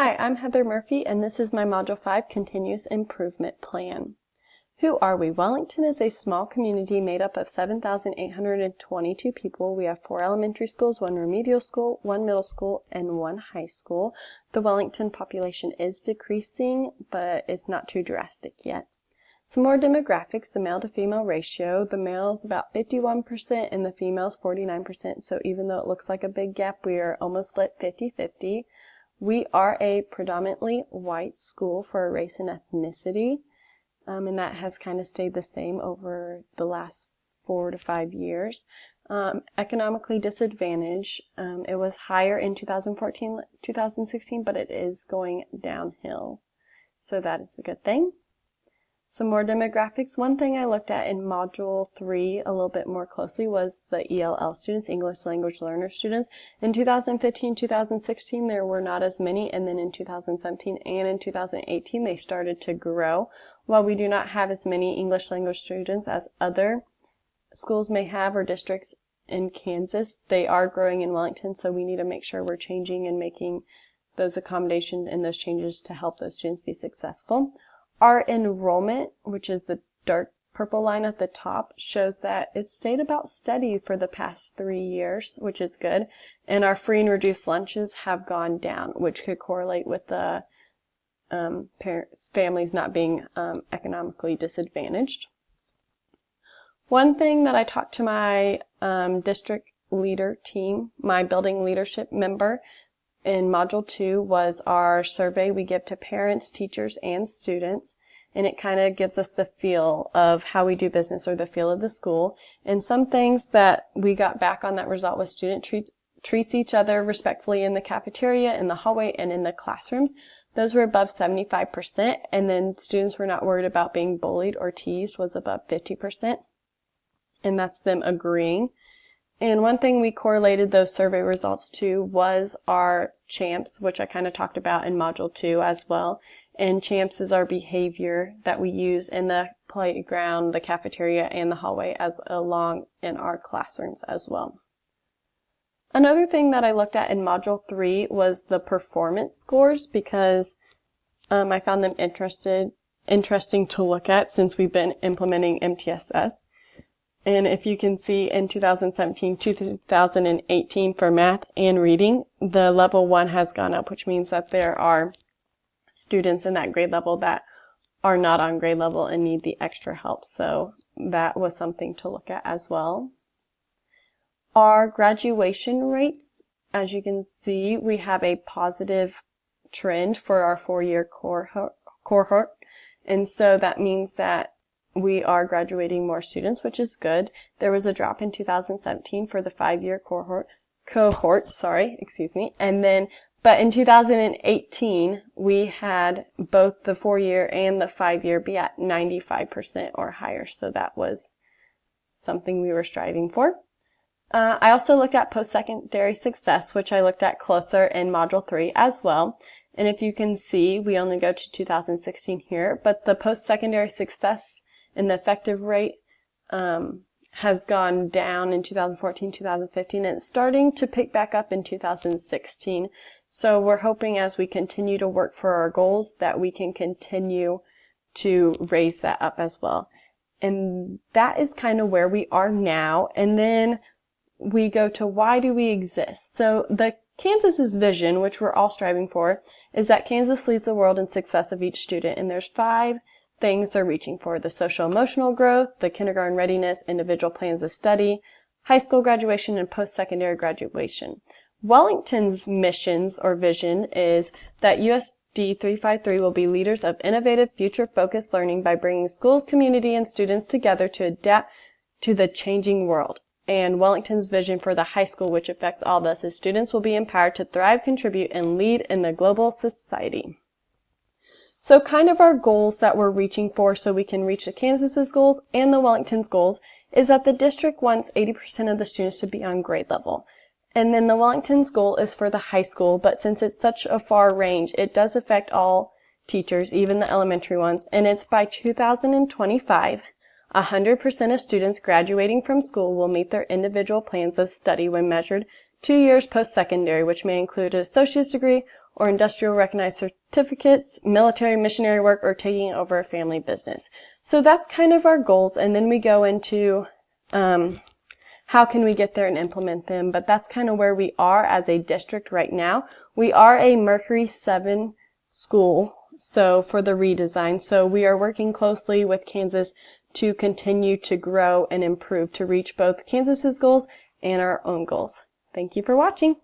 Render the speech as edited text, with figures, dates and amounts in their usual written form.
Hi, I'm Heather Murphy, and this is my Module 5 Continuous Improvement Plan. Who are we? Wellington is a small community made up of 7,822 people. We have 4 elementary schools, 1 remedial school, 1 middle school, and 1 high school. The Wellington population is decreasing, but it's not too drastic yet. Some more demographics, the male to female ratio. The male is about 51% and the female is 49%. So even though it looks like a big gap, we are almost split 50-50. We are a predominantly white school for race and ethnicity, and that has kind of stayed the same over the last 4 to 5 years. Economically disadvantaged, it was higher in 2014-2016, but it is going downhill, so that is a good thing. Some more demographics. One thing I looked at in Module 3 a little bit more closely was the ELL students, English Language Learner students. In 2015-2016, there were not as many, and then in 2017 and in 2018, they started to grow. While we do not have as many English language students as other schools may have or districts in Kansas, they are growing in Wellington, so we need to make sure we're changing and making those accommodations and those changes to help those students be successful. Our enrollment, which is the dark purple line at the top, shows that it's stayed about steady for the past 3 years, which is good. And our free and reduced lunches have gone down, which could correlate with the families not being economically disadvantaged. One thing that I talked to my district leader team, my building leadership member, in Module 2 was our survey we give to parents, teachers, and students, and it kind of gives us the feel of how we do business or the feel of the school. And some things that we got back on that result was student treats each other respectfully in the cafeteria, in the hallway, and in the classrooms. Those were above 75%, and then students were not worried about being bullied or teased was above 50%, and that's them agreeing. And one thing we correlated those survey results to was our CHAMPS, which I kind of talked about in Module 2 as well. And CHAMPS is our behavior that we use in the playground, the cafeteria, and the hallway as along in our classrooms as well. Another thing that I looked at in Module 3 was the performance scores because I found them interesting to look at since we've been implementing MTSS. And if you can see in 2017-2018 for math and reading, the level 1 has gone up, which means that there are students in that grade level that are not on grade level and need the extra help. So that was something to look at as well. Our graduation rates, as you can see, we have a positive trend for our 4-year cohort. And so that means that we are graduating more students, which is good. There was a drop in 2017 for the 5-year cohort, but in 2018, we had both the 4-year and the 5-year be at 95% or higher. So that was something we were striving for. I also looked at post-secondary success, which I looked at closer in Module 3 as well. And if you can see, we only go to 2016 here, but the post-secondary success and the effective rate has gone down in 2014, 2015, and it's starting to pick back up in 2016. So we're hoping as we continue to work for our goals that we can continue to raise that up as well. And that is kind of where we are now. And then we go to why do we exist? So the Kansas's vision, which we're all striving for, is that Kansas leads the world in success of each student. And there's 5 things they're reaching for: the social emotional growth, the kindergarten readiness, individual plans of study, high school graduation, and post-secondary graduation. Wellington's missions or vision is that USD 353 will be leaders of innovative, future-focused learning by bringing schools, community, and students together to adapt to the changing world. And Wellington's vision for the high school, which affects all of us, is students will be empowered to thrive, contribute, and lead in the global society. So kind of our goals that we're reaching for so we can reach the Kansas's goals and the Wellington's goals is that the district wants 80% of the students to be on grade level. And then the Wellington's goal is for the high school, but since it's such a far range, it does affect all teachers, even the elementary ones, and it's by 2025, 100% of students graduating from school will meet their individual plans of study when measured 2 years post-secondary, which may include an associate's degree or industrial recognized certificates, military missionary work, or taking over a family business. So that's kind of our goals, and then we go into how can we get there and implement them, but that's kind of where we are as a district right now. We are a Mercury 7 school, so for the redesign, so we are working closely with Kansas to continue to grow and improve to reach both Kansas's goals and our own goals. Thank you for watching.